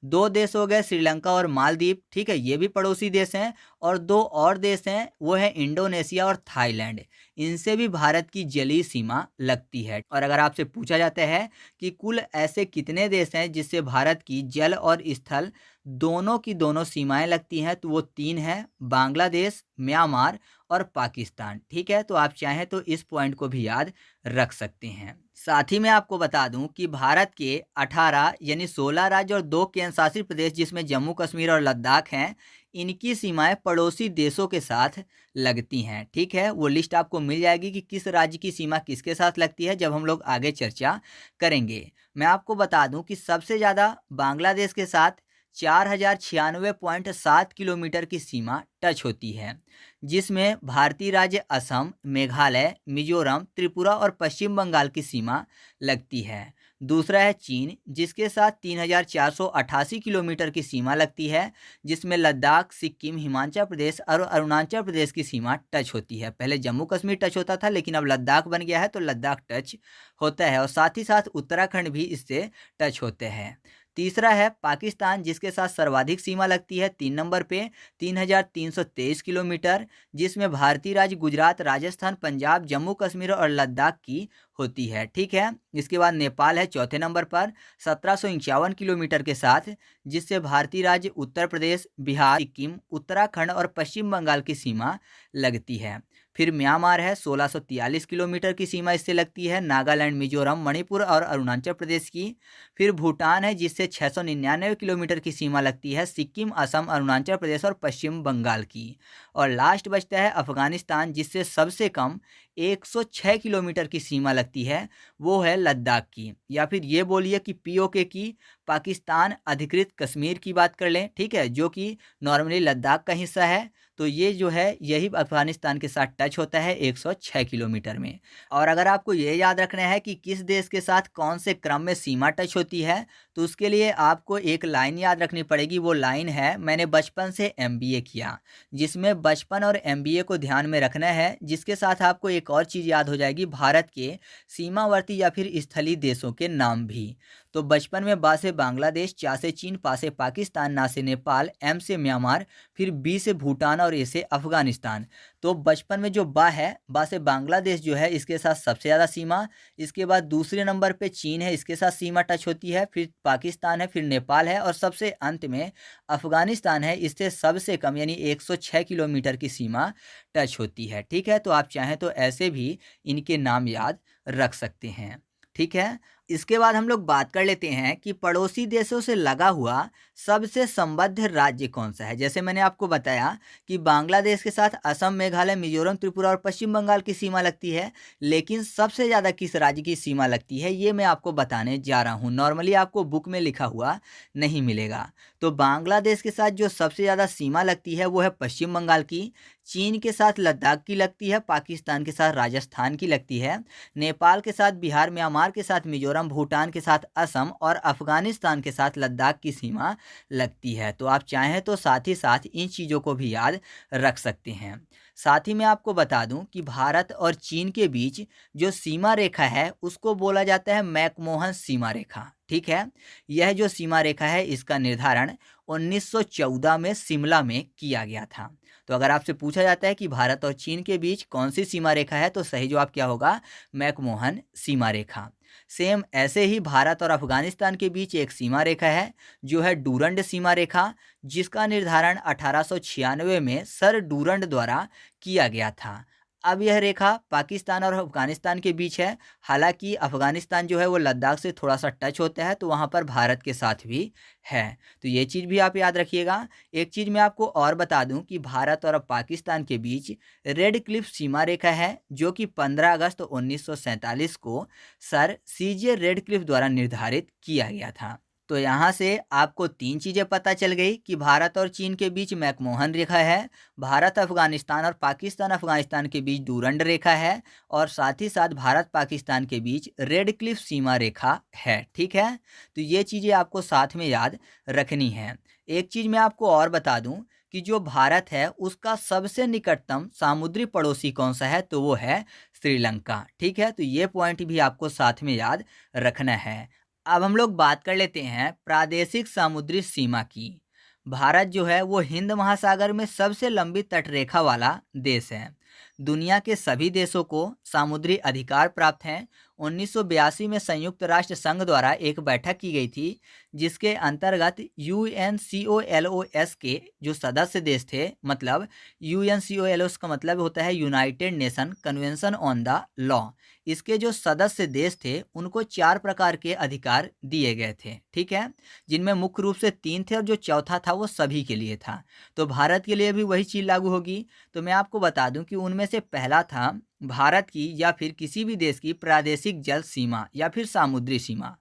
2 देश हो गए श्रीलंका और मालदीव। ठीक है, ये भी पड़ोसी देश हैं। और 2 और देश हैं, वो है इंडोनेशिया और थाईलैंड। इनसे भी भारत की जलीय सीमा लगती है। और अगर आपसे पूछा जाता है कि कुल ऐसे कितने देश हैं जिससे भारत की जल और स्थल दोनों की दोनों सीमाएं लगती हैं, तो वो 3 हैं, बांग्लादेश, म्यांमार और पाकिस्तान। ठीक है, तो आप चाहें तो इस पॉइंट को भी याद रख सकते हैं। साथ ही मैं आपको बता दूं कि भारत के 18 यानी 16 राज्य और 2 केंद्र शासित प्रदेश, जिसमें जम्मू कश्मीर और लद्दाख हैं, इनकी सीमाएं पड़ोसी देशों के साथ लगती हैं। ठीक है, वो लिस्ट आपको मिल जाएगी कि किस राज्य की सीमा किसके साथ लगती है, जब हम लोग आगे चर्चा करेंगे। मैं आपको बता दूं कि सबसे ज़्यादा बांग्लादेश के साथ 4096.7 किलोमीटर की सीमा टच होती है, जिसमें भारतीय राज्य असम, मेघालय, मिजोरम, त्रिपुरा और पश्चिम बंगाल की सीमा लगती है। दूसरा है चीन, जिसके साथ 3488 किलोमीटर की सीमा लगती है, जिसमें लद्दाख, सिक्किम, हिमाचल प्रदेश और अरुणाचल प्रदेश की सीमा टच होती है। पहले जम्मू कश्मीर टच होता था, लेकिन अब लद्दाख बन गया है, तो लद्दाख टच होता है। और साथ ही साथ उत्तराखंड भी इससे टच होते हैं। तीसरा है पाकिस्तान, जिसके साथ सर्वाधिक सीमा लगती है 3 नंबर पे 3323 किलोमीटर, जिसमें भारतीय राज्य गुजरात, राजस्थान, पंजाब, जम्मू कश्मीर और लद्दाख की होती है। ठीक है, इसके बाद नेपाल है चौथे नंबर पर 1751 किलोमीटर के साथ, जिससे भारतीय राज्य उत्तर प्रदेश, बिहार, सिक्किम, उत्तराखंड और पश्चिम बंगाल की सीमा लगती है। फिर म्यांमार है 1643 किलोमीटर की सीमा इससे लगती है, नागालैंड, मिजोरम, मणिपुर और अरुणाचल प्रदेश की। फिर भूटान है, जिससे 699 किलोमीटर की सीमा लगती है, सिक्किम, असम, अरुणाचल प्रदेश और पश्चिम बंगाल की। और लास्ट बचता है अफगानिस्तान, जिससे सबसे कम 106 किलोमीटर की सीमा लगती है, वो है लद्दाख की। या फिर ये बोलिए कि पीओके की, पाकिस्तान अधिकृत कश्मीर की बात कर लें, ठीक है, जो कि नॉर्मली लद्दाख का हिस्सा है। तो ये जो है यही अफगानिस्तान के साथ टच होता है 106 किलोमीटर में। और अगर आपको ये याद रखना है कि किस देश के साथ कौन से क्रम में सीमा टच होती है, तो उसके लिए आपको एक लाइन याद रखनी पड़ेगी। वो लाइन है, मैंने बचपन से एमबीए किया, जिसमें बचपन और एमबीए को ध्यान में रखना है। जिसके साथ आपको एक और चीज़ याद हो जाएगी, भारत के सीमावर्ती या फिर स्थलीय देशों के नाम भी। तो बचपन में बा से बांग्लादेश, चा से चीन, पा से पाकिस्तान, ना से नेपाल, एम से म्यांमार, फिर बी से भूटान और ए से अफगानिस्तान। तो बचपन में जो बा है, बा से बांग्लादेश जो है इसके साथ सबसे ज़्यादा सीमा। इसके बाद दूसरे नंबर पे चीन है, इसके साथ सीमा टच होती है। फिर पाकिस्तान है, फिर नेपाल है और सबसे अंत में अफगानिस्तान है, इससे सबसे कम यानी 106 किलोमीटर की सीमा टच होती है। ठीक है, तो आप चाहें तो ऐसे भी इनके नाम याद रख सकते हैं। ठीक है, इसके बाद हम लोग बात कर लेते हैं कि पड़ोसी देशों से लगा हुआ सबसे संबद्ध राज्य कौन सा है। जैसे मैंने आपको बताया कि बांग्लादेश के साथ असम, मेघालय, मिजोरम, त्रिपुरा और पश्चिम बंगाल की सीमा लगती है, लेकिन सबसे ज़्यादा किस राज्य की सीमा लगती है ये मैं आपको बताने जा रहा हूँ। नॉर्मली आपको बुक में लिखा हुआ नहीं मिलेगा। तो बांग्लादेश के साथ जो सबसे ज़्यादा सीमा लगती है वो है पश्चिम बंगाल की, चीन के साथ लद्दाख की लगती है, पाकिस्तान के साथ राजस्थान की लगती है, नेपाल के साथ बिहार, म्यांमार के साथ मिजोरम, भूटान के साथ असम और अफगानिस्तान के साथ लद्दाख की सीमा लगती है। तो आप चाहें तो साथ ही साथ इन चीज़ों को भी याद रख सकते हैं। साथ ही मैं आपको बता दूं कि भारत और चीन के बीच जो सीमा रेखा है उसको बोला जाता है मैकमोहन सीमा रेखा। ठीक है, यह जो सीमा रेखा है इसका निर्धारण 1914 में शिमला में किया गया था। तो अगर आपसे पूछा जाता है कि भारत और चीन के बीच कौन सी सीमा रेखा है तो सही जवाब क्या होगा? मैकमोहन सीमा रेखा। सेम ऐसे ही भारत और अफगानिस्तान के बीच एक सीमा रेखा है जो है डूरंड सीमा रेखा, जिसका निर्धारण 1896 में सर डूरंड द्वारा किया गया था। अब यह रेखा पाकिस्तान और अफगानिस्तान के बीच है। हालांकि अफगानिस्तान जो है वो लद्दाख से थोड़ा सा टच होता है, तो वहाँ पर भारत के साथ भी है। तो ये चीज़ भी आप याद रखिएगा। एक चीज़ मैं आपको और बता दूं कि भारत और पाकिस्तान के बीच रेड क्लिफ सीमा रेखा है जो कि 15 अगस्त 1947 को सर सीजे रेड क्लिफ द्वारा निर्धारित किया गया था। तो यहाँ से आपको तीन चीज़ें पता चल गई कि भारत और चीन के बीच मैकमोहन रेखा है, भारत अफगानिस्तान और पाकिस्तान अफगानिस्तान के बीच डूरंड रेखा है, और साथ ही साथ भारत पाकिस्तान के बीच रेड क्लिफ सीमा रेखा है। ठीक है, तो ये चीज़ें आपको साथ में याद रखनी है। एक चीज़ मैं आपको और बता दूं कि जो भारत है उसका सबसे निकटतम समुद्री पड़ोसी कौन सा है, तो वो है श्रीलंका। ठीक है, तो ये पॉइंट भी आपको साथ में याद रखना है। अब हम लोग बात कर लेते हैं प्रादेशिक समुद्री सीमा की। भारत जो है वो हिंद महासागर में सबसे लंबी तटरेखा वाला देश है। दुनिया के सभी देशों को समुद्री अधिकार प्राप्त हैं। 1982 में संयुक्त राष्ट्र संघ द्वारा एक बैठक की गई थी जिसके अंतर्गत यूएनसीओएलओएस के जो सदस्य देश थे, मतलब यूएनसीओएलओएस का मतलब होता है United nation convention on the law, इसके जो सदस्य देश थे उनको 4 प्रकार के अधिकार दिए गए थे। ठीक है, जिनमें मुख्य रूप से 3 थे और जो चौथा था वो सभी के लिए था। तो भारत के लिए भी वही चीज़ लागू होगी। तो मैं आपको बता दूं कि उनमें से पहला था भारत की या फिर किसी भी देश की प्रादेशिक जल सीमा या फिर समुद्री सीमा,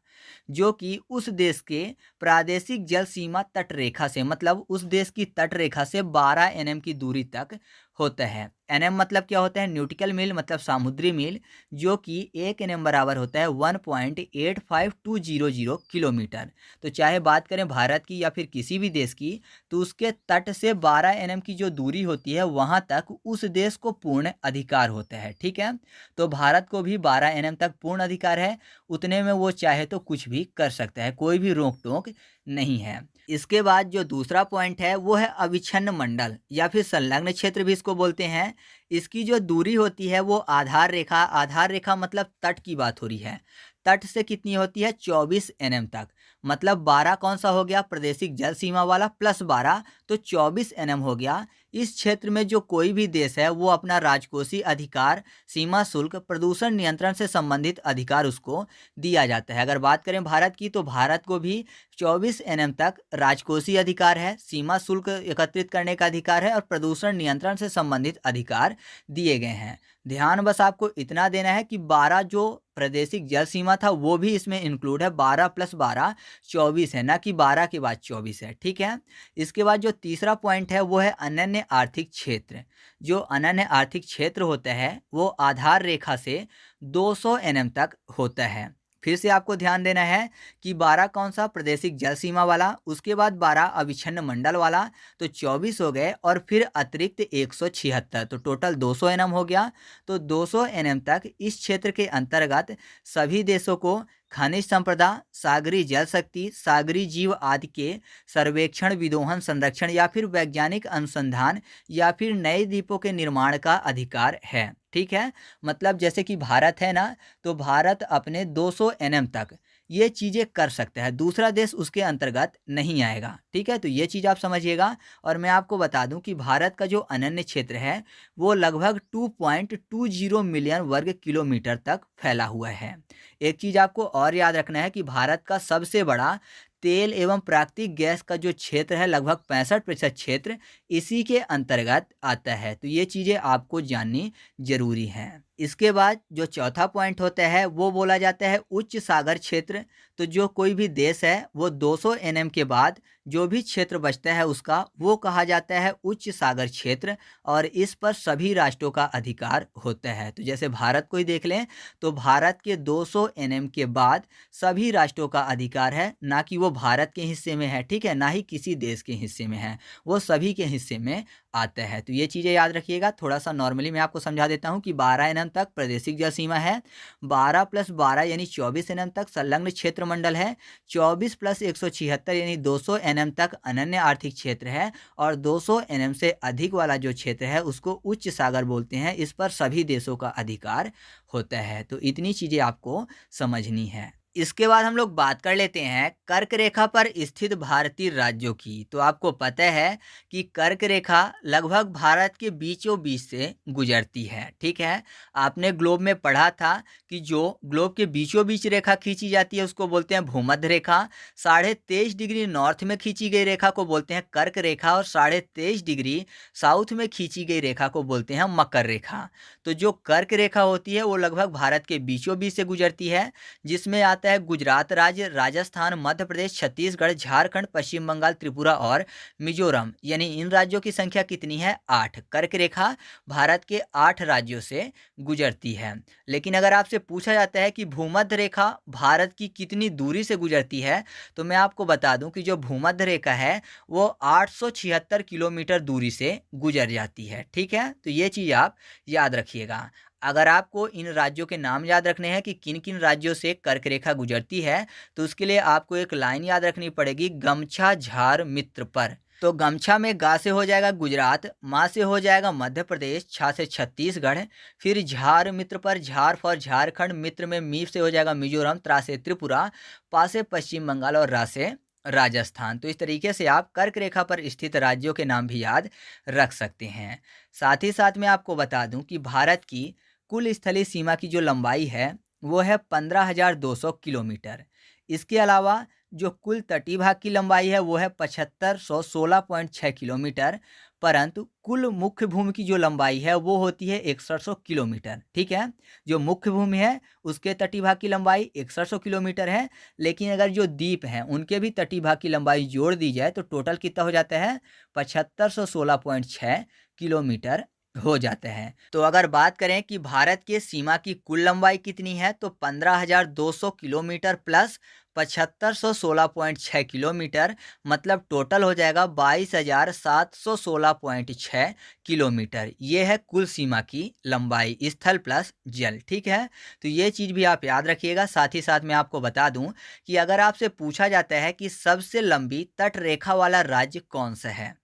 जो कि उस देश के प्रादेशिक जल सीमा तटरेखा से, मतलब उस देश की तटरेखा से 12 एनएम की दूरी तक होता है। एनएम मतलब क्या होता है? न्यूटिकल मील, मतलब समुद्री मील, जो कि 1 एनएम बराबर होता है 1.85200 किलोमीटर। तो चाहे बात करें भारत की या फिर किसी भी देश की, तो उसके तट से 12 एनएम की जो दूरी होती है वहाँ तक उस देश को पूर्ण अधिकार होता है। ठीक है, तो भारत को भी 12 एनएम तक पूर्ण अधिकार है, उतने में वो चाहे तो कुछ भी कर सकता है, कोई भी रोक टोक नहीं है। इसके बाद जो दूसरा पॉइंट है वो है अविच्छिन्न मंडल या फिर संलग्न क्षेत्र भी इसको बोलते हैं। इसकी जो दूरी होती है वो आधार रेखा, आधार रेखा मतलब तट की बात हो रही है, तट से कितनी होती है? 24 एनएम तक। मतलब 12 कौन सा हो गया? प्रादेशिक जल सीमा वाला, प्लस 12 तो 24 एनएम हो गया। इस क्षेत्र में जो कोई भी देश है वो अपना राजकोषीय अधिकार, सीमा शुल्क, प्रदूषण नियंत्रण से संबंधित अधिकार उसको दिया जाता है। अगर बात करें भारत की, तो भारत को भी 24 एनएम तक राजकोषीय अधिकार है, सीमा शुल्क एकत्रित करने का अधिकार है और प्रदूषण नियंत्रण से संबंधित अधिकार दिए गए हैं। ध्यान बस आपको इतना देना है कि 12 जो प्रादेशिक जल सीमा था वो भी इसमें इंक्लूड है। 12 + 12 24 है, ना कि 12 के बाद 24 है। ठीक है, इसके बाद जो तीसरा पॉइंट है वो है अनन्य आर्थिक क्षेत्र। जो अनन्य आर्थिक क्षेत्र होता है वो आधार रेखा से 200 एनएम तक होता है। फिर से आपको ध्यान देना है कि 12 कौन सा? प्रादेशिक जल सीमा वाला, उसके बाद 12 अविच्छिन्न मंडल वाला, तो 24 हो गए, और फिर अतिरिक्त 176, तो टोटल 200 एनएम हो गया। तो 200 एनएम तक इस क्षेत्र के अंतर्गत सभी देशों को खनिज संपदा, सागरी जल शक्ति, सागरी जीव आदि के सर्वेक्षण, विदोहन, संरक्षण या फिर वैज्ञानिक अनुसंधान या फिर नए द्वीपों के निर्माण का अधिकार है। ठीक है, मतलब जैसे कि भारत है ना, तो भारत अपने 200 एनएम तक ये चीज़ें कर सकता है, दूसरा देश उसके अंतर्गत नहीं आएगा। ठीक है, तो ये चीज़ आप समझिएगा। और मैं आपको बता दूं कि भारत का जो अनन्य क्षेत्र है वो लगभग 2.20 मिलियन वर्ग किलोमीटर तक फैला हुआ है। एक चीज़ आपको और याद रखना है कि भारत का सबसे बड़ा तेल एवं प्राकृतिक गैस का जो क्षेत्र है, लगभग 65% क्षेत्र इसी के अंतर्गत आता है। तो ये चीज़ें आपको जाननी जरूरी हैं। इसके बाद जो चौथा पॉइंट होता है वो बोला जाता है उच्च सागर क्षेत्र। तो जो कोई भी देश है वो 200 एनएम के बाद जो भी क्षेत्र बचता है उसका वो कहा जाता है उच्च सागर क्षेत्र, और इस पर सभी राष्ट्रों का अधिकार होता है। तो जैसे भारत को ही देख लें तो भारत के 200 एनएम के बाद सभी राष्ट्रों का अधिकार है, ना कि वो भारत के हिस्से में है, ठीक है, ना ही किसी देश के हिस्से में है, वो सभी के हिस्से में आता है। तो ये चीज़ें याद रखिएगा। थोड़ा सा नॉर्मली मैं आपको समझा देता हूँ कि 12 एनएम तक प्रादेशिक जल सीमा है, 12 + 12 यानी 24 एनएम तक संलग्न क्षेत्र मंडल है, 24 + 176 यानी 200 एनएम तक अनन्य आर्थिक क्षेत्र है, और 200 एनएम से अधिक वाला जो क्षेत्र है उसको उच्च सागर बोलते हैं। इस पर सभी देशों का अधिकार होता है। तो इतनी चीज़ें आपको समझनी है। इसके बाद हम लोग बात कर लेते हैं कर्क रेखा पर स्थित भारतीय राज्यों की। तो आपको पता है कि कर्क रेखा लगभग भारत के बीचों बीच से गुजरती है, ठीक है। आपने ग्लोब में पढ़ा था कि जो ग्लोब के बीचों बीच रेखा खींची जाती है उसको बोलते हैं भूमध्य रेखा। 23.5 डिग्री नॉर्थ में खींची गई रेखा को बोलते हैं कर्क रेखा, और 23.5 डिग्री साउथ में खींची गई रेखा को बोलते हैं मकर रेखा। तो जो कर्क रेखा होती है वो लगभग भारत के बीचों बीच से गुजरती है, जिसमें आता है गुजरात राज्य, राजस्थान, मध्य प्रदेश, छत्तीसगढ़, झारखंड, पश्चिम बंगाल, त्रिपुरा और मिजोरम। यानी इन राज्यों की संख्या कितनी है? 8। कर्क रेखा भारत के 8 राज्यों से गुजरती है। लेकिन अगर आपसे पूछा जाता है कि भूमध्य रेखा भारत की कितनी दूरी से गुजरती है, तो मैं आपको बता दूं कि जो भूमध्य रेखा है वो 876 किलोमीटर दूरी से गुजर जाती है, ठीक है। तो ये चीज़ आप याद रखिएगा। अगर आपको इन राज्यों के नाम याद रखने हैं कि किन किन राज्यों से कर्क रेखा गुजरती है, तो उसके लिए आपको एक लाइन याद रखनी पड़ेगी, गमछा झार मित्र पर। तो गमछा में गा से हो जाएगा गुजरात, माँ से हो जाएगा मध्य प्रदेश, छा से छत्तीसगढ़, फिर झार मित्र पर झार फॉर झारखंड, मित्र में मी से हो जाएगा मिजोरम, त्रा से त्रिपुरा, पा से पश्चिम बंगाल और रा से राजस्थान। तो इस तरीके से आप कर्क रेखा पर स्थित राज्यों के नाम भी याद रख सकते हैं। साथ ही साथ मैं आपको बता दूं कि भारत की कुल स्थलीय सीमा की जो लंबाई है वो है 15,200 किलोमीटर। इसके अलावा जो कुल तटीय भाग की लंबाई है वो है 7516.6 किलोमीटर, परंतु कुल मुख्य भूमि की जो लंबाई है वो होती है 6100 किलोमीटर, ठीक है। जो मुख्य भूमि है उसके तटीय भाग की लंबाई 6100 किलोमीटर है, लेकिन अगर जो द्वीप हैं उनके भी तटीय भाग की लंबाई जोड़ दी जाए तो टोटल कितना हो जाता है? 7516.6 किलोमीटर हो जाते हैं। तो अगर बात करें कि भारत के सीमा की कुल लंबाई कितनी है, तो 15,200 किलोमीटर प्लस 7516.6 किलोमीटर, मतलब टोटल हो जाएगा 22,716.6 किलोमीटर। ये है कुल सीमा की लंबाई, स्थल प्लस जल, ठीक है। तो ये चीज़ भी आप याद रखिएगा। साथ ही साथ मैं आपको बता दूं कि अगर आपसे पूछा जाता है कि सबसे लंबी तट रेखा वाला राज्य कौन सा है,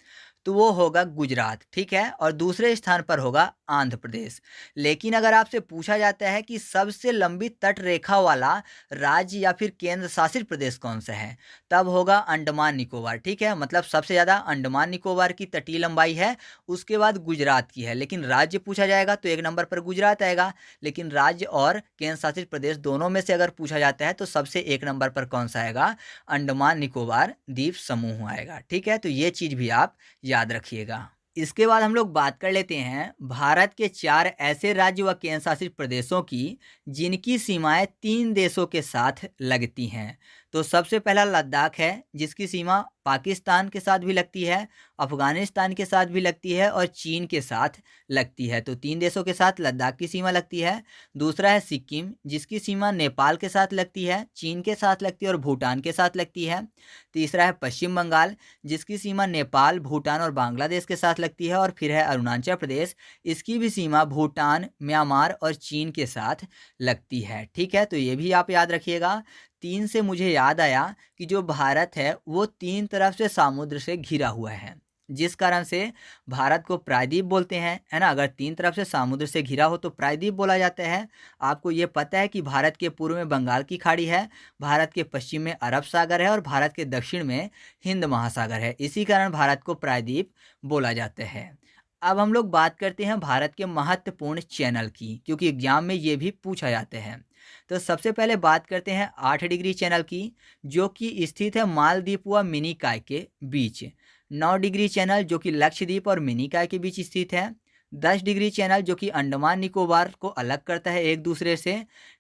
तो वो होगा गुजरात, ठीक है, और दूसरे स्थान पर होगा आंध्र प्रदेश। लेकिन अगर आपसे पूछा जाता है कि सबसे लंबी तट रेखा वाला राज्य या फिर केंद्र शासित प्रदेश कौन सा है, तब होगा अंडमान निकोबार, ठीक है। मतलब सबसे ज़्यादा अंडमान निकोबार की तटीय लंबाई है, उसके बाद गुजरात की है। लेकिन राज्य पूछा जाएगा तो 1 नंबर पर गुजरात आएगा, लेकिन राज्य और केंद्र शासित प्रदेश दोनों में से अगर पूछा जाता है तो सबसे 1 नंबर पर कौन सा आएगा? अंडमान निकोबार द्वीप समूह आएगा, ठीक है। तो ये चीज़ भी आप याद रखिएगा। इसके बाद हम लोग बात कर लेते हैं भारत के 4 ऐसे राज्य व केंद्र शासित प्रदेशों की जिनकी सीमाएं 3 देशों के साथ लगती हैं। तो सबसे पहला लद्दाख है, जिसकी सीमा पाकिस्तान के साथ भी लगती है, अफगानिस्तान के साथ भी लगती है और चीन के साथ लगती है। तो 3 देशों के साथ लद्दाख की सीमा लगती है। दूसरा है सिक्किम, जिसकी सीमा नेपाल के साथ लगती है, चीन के साथ लगती है और भूटान के साथ लगती है। तीसरा है पश्चिम बंगाल, जिसकी सीमा नेपाल, भूटान और बांग्लादेश के साथ लगती है। और फिर है अरुणाचल प्रदेश, इसकी भी सीमा भूटान, म्यांमार और चीन के साथ लगती है, ठीक है। तो ये भी आप याद रखिएगा। 3 से मुझे याद आया कि जो भारत है वो 3 तरफ से समुद्र से घिरा हुआ है, जिस कारण से भारत को प्रायद्वीप बोलते हैं, है ना। अगर 3 तरफ से समुद्र से घिरा हो तो प्रायद्वीप बोला जाता है। आपको ये पता है कि भारत के पूर्व में बंगाल की खाड़ी है, भारत के पश्चिम में अरब सागर है और भारत के दक्षिण में हिंद महासागर है। इसी कारण भारत को प्रायद्वीप बोला जाता है। अब हम लोग बात करते हैं भारत के महत्वपूर्ण चैनल की, क्योंकि एग्जाम में ये भी पूछा जाते हैं। तो सबसे पहले बात करते हैं 8 डिग्री चैनल की, जो कि स्थित है मालदीव व मिनीकॉय के बीच। 9 डिग्री चैनल जो कि लक्षद्वीप और मिनीकॉय के बीच स्थित है। 10 डिग्री चैनल जो कि अंडमान निकोबार को अलग करता है एक दूसरे से।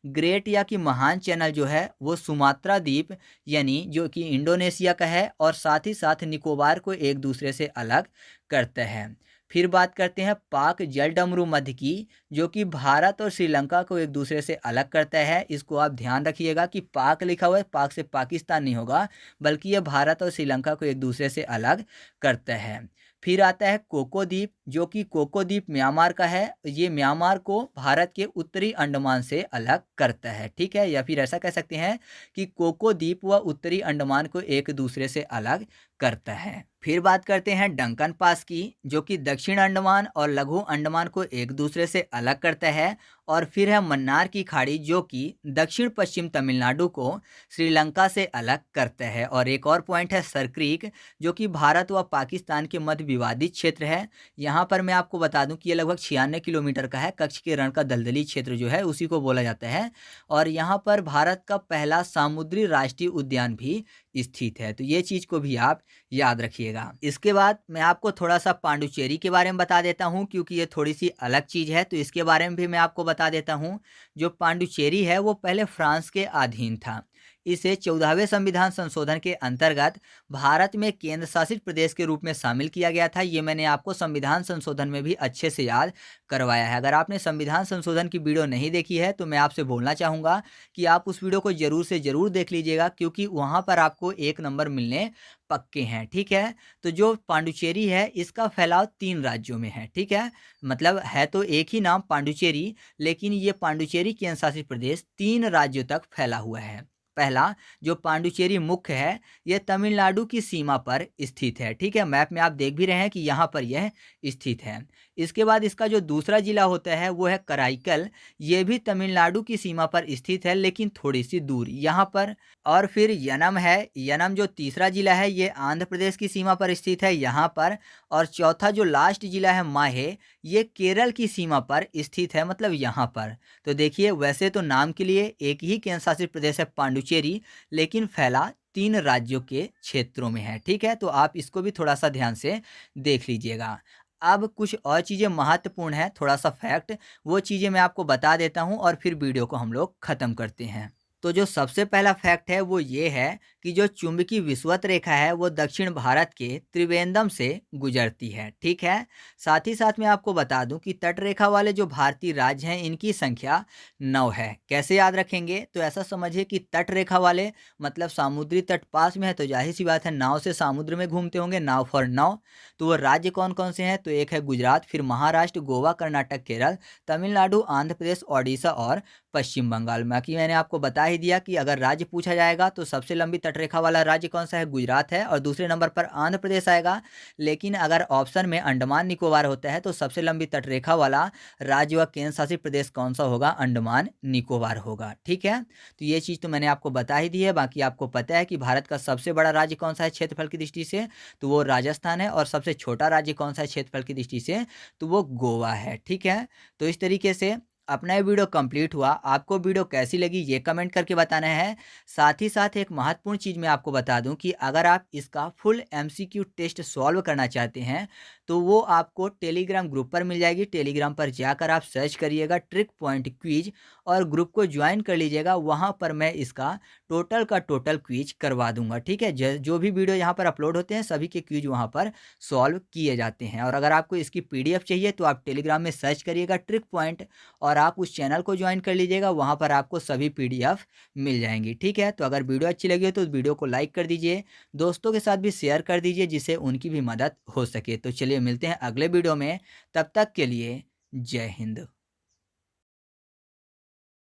ग्रेट या कि महान चैनल जो है वो सुमात्रा द्वीप यानी जो कि इंडोनेशिया का है और साथ ही साथ निकोबार को एक दूसरे से अलग करता है। फिर बात करते हैं पाक जलडमरू मध्य की, जो कि भारत और श्रीलंका को एक दूसरे से अलग करता है। इसको आप ध्यान रखिएगा कि पाक लिखा हुआ है, पाक से पाकिस्तान नहीं होगा, बल्कि यह भारत और श्रीलंका को एक दूसरे से अलग करता है। फिर आता है कोको द्वीप, जो कि कोको द्वीप म्यांमार का है। ये म्यांमार को भारत के उत्तरी अंडमान से अलग करता है, ठीक है। या फिर ऐसा कह सकते हैं कि कोको द्वीप व उत्तरी अंडमान को एक दूसरे से अलग करता है। फिर बात करते हैं डंकन पास की, जो कि दक्षिण अंडमान और लघु अंडमान को एक दूसरे से अलग करता है। और फिर है मन्नार की खाड़ी, जो कि दक्षिण पश्चिम तमिलनाडु को श्रीलंका से अलग करता है। और एक और पॉइंट है सर क्रीक, जो कि भारत व पाकिस्तान के मध्य विवादित क्षेत्र है। यहाँ पर मैं आपको बता दूं कि ये लगभग 96 किलोमीटर का है। कच्छ के रण का दलदली क्षेत्र जो है उसी को बोला जाता है। और यहाँ पर भारत का पहला समुद्री राष्ट्रीय उद्यान भी स्थित है, तो ये चीज़ को भी आप याद रखिएगा। इसके बाद मैं आपको थोड़ा सा पांडुचेरी के बारे में बता देता हूँ, क्योंकि ये थोड़ी सी अलग चीज़ है, तो इसके बारे में भी मैं आपको बता देता हूँ। जो पांडुचेरी है वो पहले फ्रांस के अधीन था। इसे 14वें संविधान संशोधन के अंतर्गत भारत में केंद्र शासित प्रदेश के रूप में शामिल किया गया था। ये मैंने आपको संविधान संशोधन में भी अच्छे से याद करवाया है। अगर आपने संविधान संशोधन की वीडियो नहीं देखी है तो मैं आपसे बोलना चाहूँगा कि आप उस वीडियो को ज़रूर से ज़रूर देख लीजिएगा, क्योंकि वहाँ पर आपको 1 नंबर मिलने पक्के हैं, ठीक है। तो जो पांडुचेरी है इसका फैलाव 3 राज्यों में है, ठीक है। मतलब है तो एक ही नाम पांडुचेरी, लेकिन ये पांडुचेरी केंद्र शासित प्रदेश 3 राज्यों तक फैला हुआ है। पहला जो पांडुचेरी मुख्य है यह तमिलनाडु की सीमा पर स्थित है, ठीक है। मैप में आप देख भी रहे हैं कि यहाँ पर यह स्थित है। इसके बाद इसका जो दूसरा जिला होता है वो है कराईकल। ये भी तमिलनाडु की सीमा पर स्थित है, लेकिन थोड़ी सी दूर यहाँ पर। और फिर यनम है। यनम जो तीसरा जिला है ये आंध्र प्रदेश की सीमा पर स्थित है यहाँ पर। और चौथा जो लास्ट जिला है माहे, ये केरल की सीमा पर स्थित है, मतलब यहाँ पर। तो देखिए वैसे तो नाम के लिए एक ही केंद्र शासित प्रदेश है पांडुचेरी, लेकिन फैला 3 राज्यों के क्षेत्रों में है, ठीक है। तो आप इसको भी थोड़ा सा ध्यान से देख लीजिएगा। अब कुछ और चीज़ें महत्वपूर्ण है, थोड़ा सा फैक्ट, वो चीज़ें मैं आपको बता देता हूँ और फिर वीडियो को हम लोग ख़त्म करते हैं। तो जो सबसे पहला फैक्ट है वो ये है कि जो चुंबकीय विषुवत रेखा है वो दक्षिण भारत के त्रिवेंद्रम से गुजरती है, ठीक है। साथ ही साथ मैं आपको बता दूं कि तट रेखा वाले जो भारतीय राज्य हैं इनकी संख्या 9 है। कैसे याद रखेंगे? तो ऐसा समझिए कि तट रेखा वाले मतलब समुद्री तट पास में है, तो जाहिर सी बात है नाव से समुद्र में घूमते होंगे, नाव फॉर नाव। तो वो राज्य कौन कौन से हैं? तो एक है गुजरात, फिर महाराष्ट्र, गोवा, कर्नाटक, केरल, तमिलनाडु, आंध्र प्रदेश, ओडिशा और पश्चिम बंगाल। बाकी मैंने आपको बता ही दिया कि अगर राज्य पूछा जाएगा तो सबसे लंबी तटरेखा वाला राज्य कौन सा है? गुजरात है, और दूसरे नंबर पर आंध्र प्रदेश आएगा। लेकिन अगर ऑप्शन में अंडमान निकोबार होता है तो सबसे लंबी तटरेखा वाला राज्य व केंद्र शासित प्रदेश कौन सा होगा? अंडमान निकोबार होगा, ठीक है। तो ये चीज़ तो मैंने आपको बता ही दी है। बाकी आपको पता है कि भारत का सबसे बड़ा राज्य कौन सा है क्षेत्रफल की दृष्टि से? तो वो राजस्थान है। और सबसे छोटा राज्य कौन सा है क्षेत्रफल की दृष्टि से? तो वो गोवा है, ठीक है। तो इस तरीके से अपना ये वीडियो कंप्लीट हुआ। आपको वीडियो कैसी लगी ये कमेंट करके बताना है। साथ ही साथ एक महत्वपूर्ण चीज़ मैं आपको बता दूं कि अगर आप इसका फुल एमसीक्यू टेस्ट सॉल्व करना चाहते हैं तो वो आपको टेलीग्राम ग्रुप पर मिल जाएगी। टेलीग्राम पर जाकर आप सर्च करिएगा ट्रिक पॉइंट क्विज और ग्रुप को ज्वाइन कर लीजिएगा। वहाँ पर मैं इसका टोटल का टोटल क्विज करवा दूंगा, ठीक है। जो भी वीडियो यहाँ पर अपलोड होते हैं सभी के क्विज वहाँ पर सॉल्व किए जाते हैं। और अगर आपको इसकी पीडीएफ चाहिए तो आप टेलीग्राम में सर्च करिएगा ट्रिक पॉइंट और आप उस चैनल को ज्वाइन कर लीजिएगा। वहाँ पर आपको सभी पीडीएफ मिल जाएंगी, ठीक है। तो अगर वीडियो अच्छी लगी हो तो वीडियो को लाइक कर दीजिए, दोस्तों के साथ भी शेयर कर दीजिए जिससे उनकी भी मदद हो सके। तो चलिए मिलते हैं अगले वीडियो में, तब तक के लिए जय हिंद।